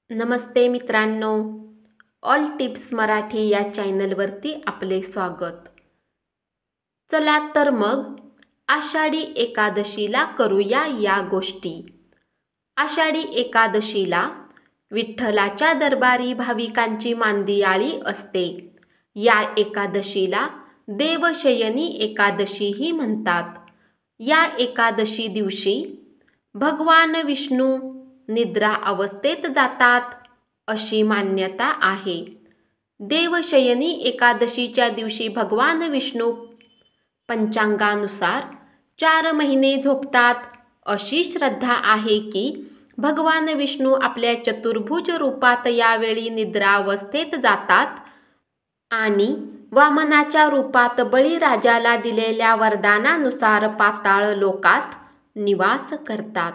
नमस्ते मित्रांनो, all tips Marathi या चॅनलवरती आपले स्वागत. चला तर मग आषाढी एकादशीला करूया या गोष्टी. आषाढी एकादशीला विठ्ठलाच्या दरबारी भाविकांची मांदियाळी असते. या एकादशीला देवशयनी एकादशीही म्हणतात. या एकादशी दिवशी भगवान विष्णू निद्रा अवस्थेत जातात अशी मान्यता आहे. देवशयनी एकादशीच्या दिवशी भगवान विष्णू पंचांगानुसार 4 महिने झोपतात अशी श्रद्धा आहे की भगवान विष्णू आपल्या चतुर्भुज रूपात यावेळी निद्रावस्थेत जातात आणि वामनाच्या रूपात बळीराजाला दिलेल्या वरदानानुसार पाताळ लोकात निवास करतात.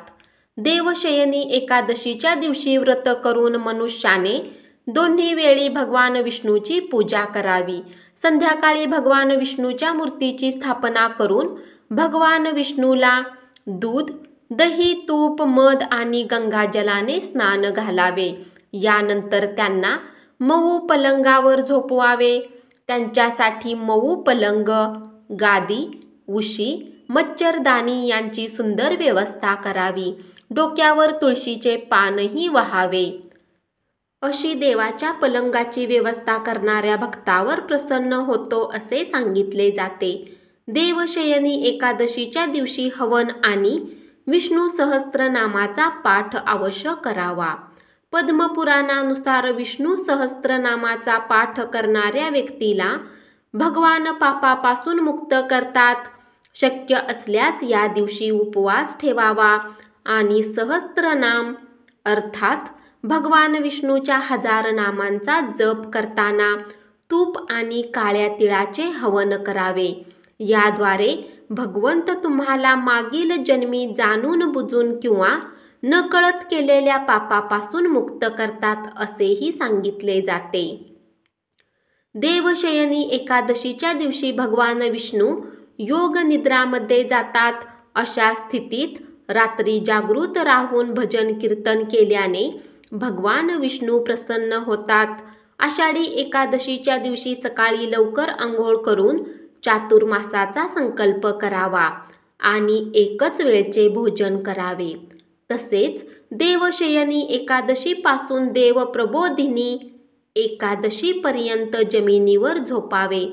देवशयनी एकादशीच्या दिवशी व्रत करून मनुष्याने दोन्ही वेळी भगवान विष्णूची पूजा करावी. संध्याकाळी भगवान विष्णूच्या मूर्तीची स्थापना करून भगवान विष्णूला दूध, दही, तूप, मध आणि गंगाजलाने स्नान घालावे. यानंतर त्यांना मऊ पलंगावर झोपवावे. त्यांच्यासाठी मऊ पलंग, गादी, उशी, मच्छरदाणी यांची सुंदर व्यवस्था करावी. डोक्यावर तुळशीचे पानही वहावे. अशी देवाच्या पलंगाची व्यवस्था करणाऱ्या भक्तावर प्रसन्न होतो असे सांगितले जाते. देवशयनी एकादशीच्या दिवशी हवन आणि विष्णू सहस्त्रनामाचा पाठ अवश्य करावा. पद्मपुराणानुसार विष्णू सहस्त्रनामाचा पाठ करणाऱ्या व्यक्तीला भगवान पापापासून मुक्त करतात. शक्य असल्यास या दिवशी उपवास ठेवावा आणि सहस्त्रनाम अर्थात भगवान विष्णूच्या 1000 नामांचा जप करताना तूप आणि काळ्या तिळाचे हवन करावे. याद्वारे भगवंत तुम्हाला मागील जन्मी जाणून बुजून किंवा नकळत केलेल्या पापापासून मुक्त करतात असेही सांगितले जाते. देवशयनी एकादशीच्या दिवशी भगवान विष्णू योग निद्रामध्ये जातात. अशा स्थितीत रात्री जागृत राहून भजन कीर्तन केल्याने भगवान विष्णू प्रसन्न होतात. आषाढी एकादशीच्या दिवशी सकाळी लवकर आंघोळ करून चातुर्मासाचा संकल्प करावा आणि एकच वेळचे भोजन करावे. तसेच देवशयनी एकादशीपासून देवप्रबोधिनी एकादशीपर्यंत जमिनीवर झोपावे,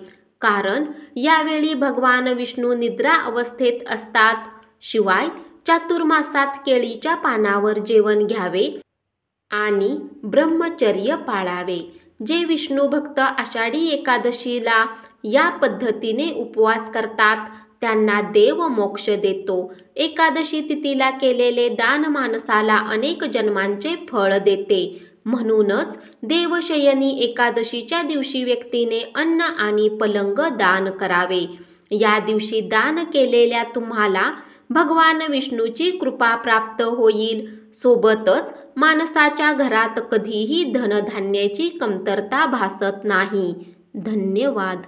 कारण यावेळी भगवान विष्णू निद्रा अवस्थेत असतात. शिवाय चातुर्मासात केळीच्या पानावर जेवण घ्यावे आणि ब्रह्मचर्य पाळावे. जे विष्णू भक्त आषाढी एकादशीला या पद्धतीने उपवास करतात त्यांना देव मोक्ष देतो. एकादशी तिथीला केलेले दान माणसाला अनेक जन्मांचे फळ देते. म्हणूनच देवशयनी एकादशीच्या दिवशी व्यक्तीने अन्न आणि पलंग दान करावे. या दिवशी दान केलेल्या तुम्हाला भगवान विष्णूची कृपा प्राप्त होईल. सोबतच माणसाच्या घरात कधीही धनधान्याची कमतरता भासत नाही. धन्यवाद.